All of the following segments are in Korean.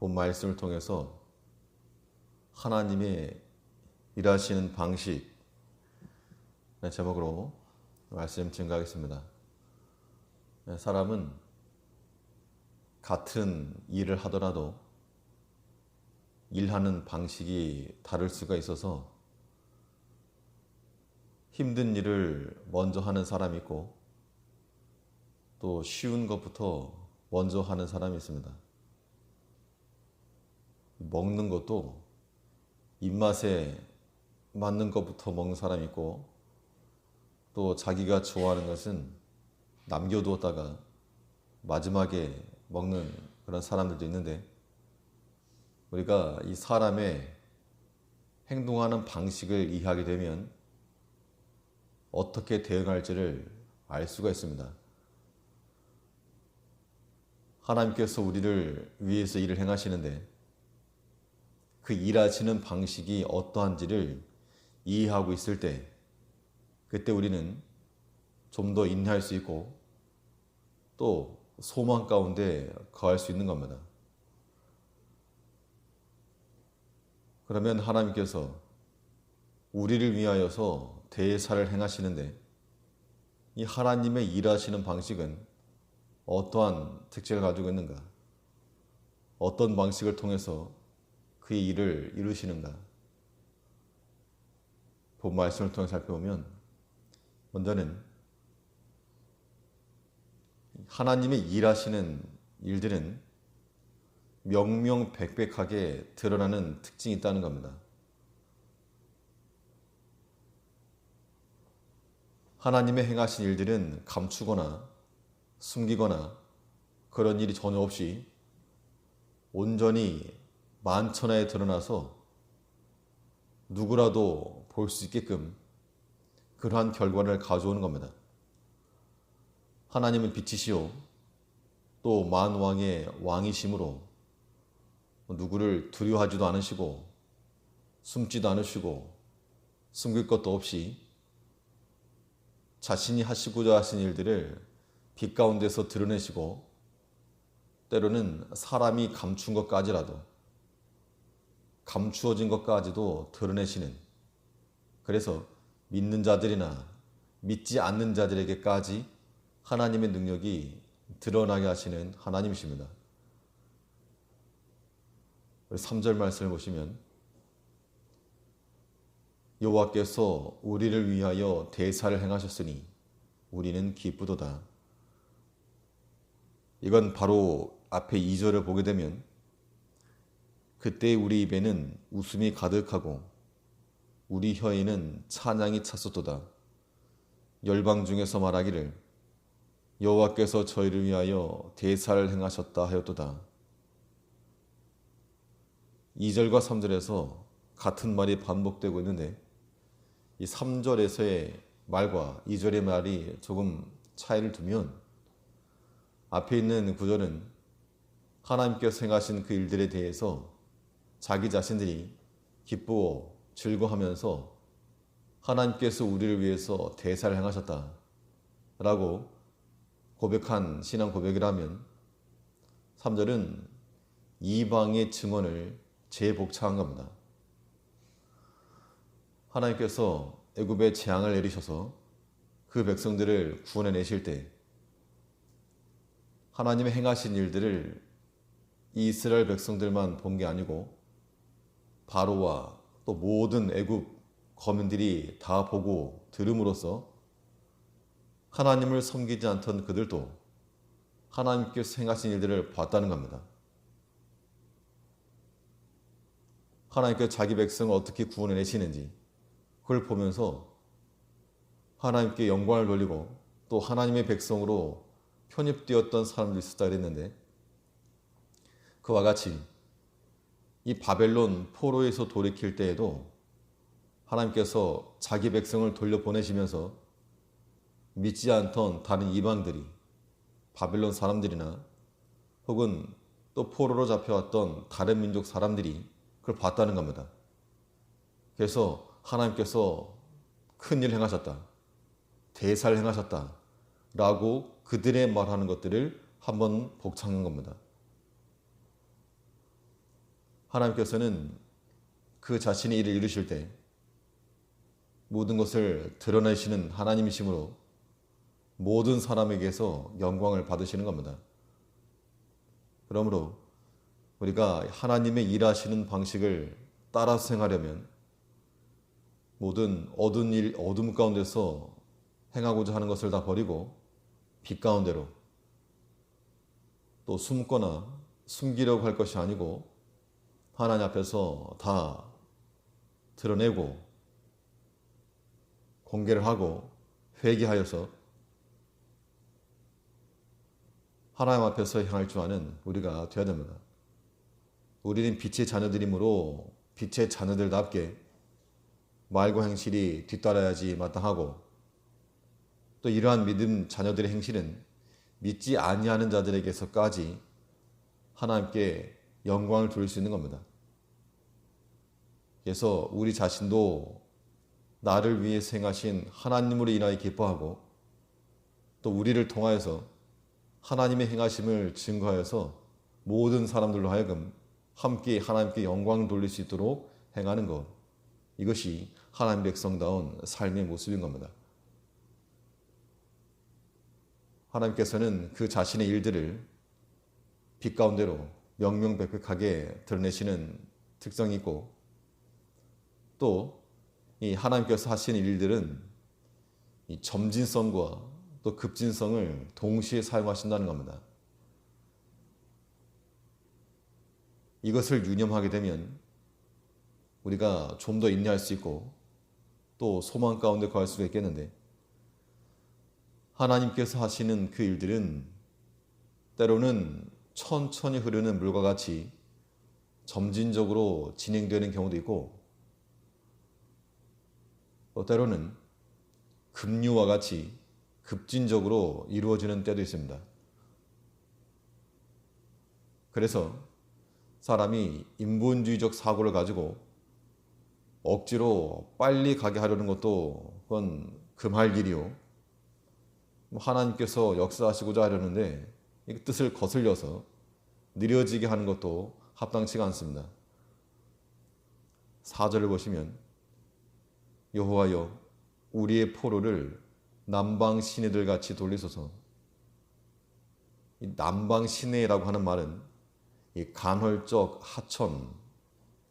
본 말씀을 통해서 하나님의 일하시는 방식 제목으로 말씀 증가하겠습니다. 사람은 같은 일을 하더라도 일하는 방식이 다를 수가 있어서 힘든 일을 먼저 하는 사람이 있고 또 쉬운 것부터 먼저 하는 사람이 있습니다. 먹는 것도 입맛에 맞는 것부터 먹는 사람이 있고 또 자기가 좋아하는 것은 남겨두었다가 마지막에 먹는 그런 사람들도 있는데, 우리가 이 사람의 행동하는 방식을 이해하게 되면 어떻게 대응할지를 알 수가 있습니다. 하나님께서 우리를 위해서 일을 행하시는데 그 일하시는 방식이 어떠한지를 이해하고 있을 때, 그때 우리는 좀 더 인내할 수 있고 또 소망 가운데 거할 수 있는 겁니다. 그러면 하나님께서 우리를 위하여서 대사를 행하시는데 이 하나님의 일하시는 방식은 어떠한 특징을 가지고 있는가? 어떤 방식을 통해서 그의 일을 이루시는가? 본 말씀을 통해 살펴보면, 먼저는 하나님의 일하시는 일들은 명명백백하게 드러나는 특징이 있다는 겁니다. 하나님의 행하신 일들은 감추거나 숨기거나 그런 일이 전혀 없이 온전히 만천하에 드러나서 누구라도 볼 수 있게끔 그러한 결과를 가져오는 겁니다. 하나님은 빛이시오 또 만왕의 왕이심으로 누구를 두려워하지도 않으시고 숨지도 않으시고 숨길 것도 없이 자신이 하시고자 하신 일들을 빛 가운데서 드러내시고, 때로는 사람이 감춘 것까지라도, 감추어진 것까지도 드러내시는, 그래서 믿는 자들이나 믿지 않는 자들에게까지 하나님의 능력이 드러나게 하시는 하나님이십니다. 3절 말씀을 보시면, 여호와께서 우리를 위하여 대사를 행하셨으니 우리는 기쁘도다. 이건 바로 앞에 2절을 보게 되면, 그때 우리 입에는 웃음이 가득하고 우리 혀에는 찬양이 찼었도다. 열방 중에서 말하기를 여호와께서 저희를 위하여 대사를 행하셨다 하였도다. 2절과 3절에서 같은 말이 반복되고 있는데, 이 3절에서의 말과 2절의 말이 조금 차이를 두면, 앞에 있는 구절은 하나님께서 행하신 그 일들에 대해서 자기 자신들이 기쁘고 즐거워하면서 하나님께서 우리를 위해서 대사를 행하셨다 라고 고백한 신앙 고백이라면, 3절은 이방의 증언을 재복창한 겁니다. 하나님께서 애굽에 재앙을 내리셔서 그 백성들을 구원해내실 때 하나님의 행하신 일들을 이 이스라엘 백성들만 본 게 아니고 바로와 또 모든 애굽 거민들이 다 보고 들음으로써 하나님을 섬기지 않던 그들도 하나님께서 행하신 일들을 봤다는 겁니다. 하나님께서 자기 백성을 어떻게 구원해내시는지 그걸 보면서 하나님께 영광을 돌리고 또 하나님의 백성으로 편입되었던 사람들이 있었다 그랬는데, 그와 같이 이 바벨론 포로에서 돌이킬 때에도 하나님께서 자기 백성을 돌려보내시면서 믿지 않던 다른 이방들이, 바벨론 사람들이나 혹은 또 포로로 잡혀왔던 다른 민족 사람들이 그걸 봤다는 겁니다. 그래서 하나님께서 큰 일을 행하셨다, 대사를 행하셨다 라고 그들의 말하는 것들을 한번 복창한 겁니다. 하나님께서는 그 자신의 일을 이루실 때 모든 것을 드러내시는 하나님이시므로 모든 사람에게서 영광을 받으시는 겁니다. 그러므로 우리가 하나님의 일하시는 방식을 따라서 행하려면 모든 어둠 가운데서 행하고자 하는 것을 다 버리고 빛 가운데로, 또 숨거나 숨기려고 할 것이 아니고 하나님 앞에서 다 드러내고 공개를 하고 회개하여서 하나님 앞에서 행할 줄 아는 우리가 되어야 됩니다. 우리는 빛의 자녀들이므로 빛의 자녀들답게 말과 행실이 뒤따라야지 마땅하고, 또 이러한 믿음 자녀들의 행실은 믿지 아니하는 자들에게서까지 하나님께 영광을 돌릴 수 있는 겁니다. 그래서 우리 자신도 나를 위해서 행하신 하나님으로 인하여 기뻐하고, 또 우리를 통하여서 하나님의 행하심을 증거하여서 모든 사람들로 하여금 함께 하나님께 영광을 돌릴 수 있도록 행하는 것, 이것이 하나님 백성다운 삶의 모습인 겁니다. 하나님께서는 그 자신의 일들을 빛 가운데로 명명백백하게 드러내시는 특성이 있고, 또 이 하나님께서 하시는 일들은 이 점진성과 또 급진성을 동시에 사용하신다는 겁니다. 이것을 유념하게 되면 우리가 좀 더 인내할 수 있고 또 소망 가운데 거할 수가 있겠는데, 하나님께서 하시는 그 일들은 때로는 천천히 흐르는 물과 같이 점진적으로 진행되는 경우도 있고, 또 때로는 급류와 같이 급진적으로 이루어지는 때도 있습니다. 그래서 사람이 인본주의적 사고를 가지고 억지로 빨리 가게 하려는 것도 그건 금할 일이요, 하나님께서 역사하시고자 하려는데 이 뜻을 거슬려서 느려지게 하는 것도 합당치가 않습니다. 4절을 보시면 여호와여 우리의 포로를 남방 시내들 같이 돌리소서. 이 남방 시내라고 하는 말은 이 간헐적 하천,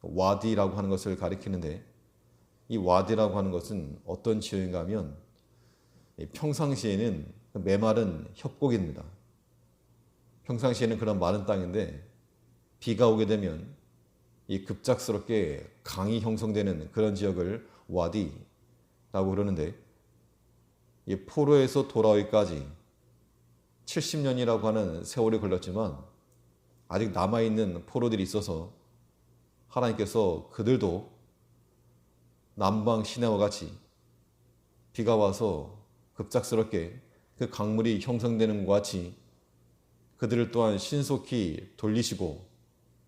와디라고 하는 것을 가리키는데, 이 와디라고 하는 것은 어떤 지형인가 하면 평상시에는 메마른 협곡입니다. 평상시에는 그런 마른 땅인데 비가 오게 되면 이 급작스럽게 강이 형성되는 그런 지역을 와디라고 그러는데, 이 포로에서 돌아오기까지 70년이라고 하는 세월이 걸렸지만 아직 남아있는 포로들이 있어서 하나님께서 그들도 남방 시내와 같이 비가 와서 급작스럽게 그 강물이 형성되는 것 같이 그들을 또한 신속히 돌리시고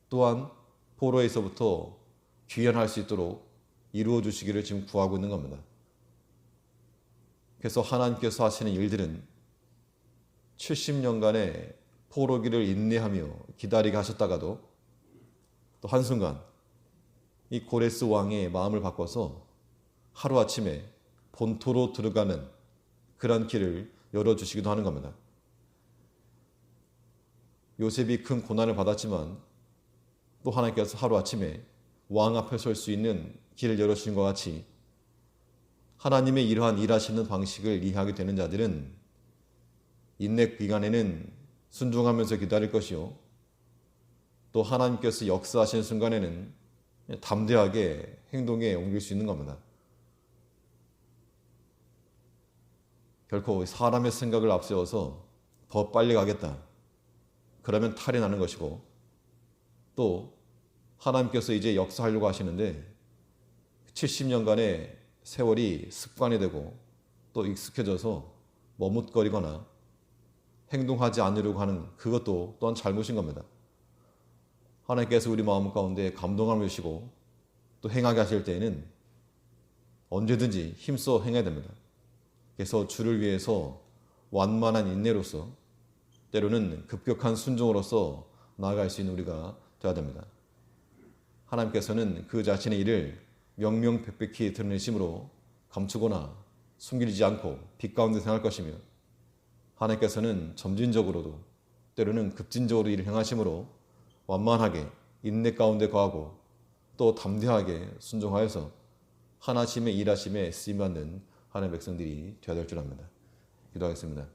또한 포로에서부터 귀환할 수 있도록 이루어 주시기를 지금 구하고 있는 겁니다. 그래서 하나님께서 하시는 일들은 70년간의 포로기를 인내하며 기다리게 하셨다가도 또 한순간 이 고레스 왕의 마음을 바꿔서 하루아침에 본토로 들어가는 그런 길을 열어주시기도 하는 겁니다. 요셉이 큰 고난을 받았지만 또 하나님께서 하루아침에 왕 앞에 설 수 있는 길을 열어주신 것 같이 하나님의 이러한 일하시는 방식을 이해하게 되는 자들은 인내 기간에는 순종하면서 기다릴 것이요, 또 하나님께서 역사하시는 순간에는 담대하게 행동에 옮길 수 있는 겁니다. 결코 사람의 생각을 앞세워서 더 빨리 가겠다, 그러면 탈이 나는 것이고, 또 하나님께서 이제 역사하려고 하시는데 70년간의 세월이 습관이 되고 또 익숙해져서 머뭇거리거나 행동하지 않으려고 하는 그것도 또한 잘못인 겁니다. 하나님께서 우리 마음 가운데 감동함을 주시고 또 행하게 하실 때에는 언제든지 힘써 행해야 됩니다. 그래서 주를 위해서 완만한 인내로서, 때로는 급격한 순종으로서 나아갈 수 있는 우리가 되어야 됩니다. 하나님께서는 그 자신의 일을 명명백백히 드러내심으로 감추거나 숨기지 않고 빛 가운데 행할 것이며, 하나님께서는 점진적으로도 때로는 급진적으로 일을 행하심으로 완만하게 인내 가운데 거하고 또 담대하게 순종하여서 하나님의 일하심에 쓰임받는 하나님의 백성들이 되어야 될 줄 압니다. 기도하겠습니다.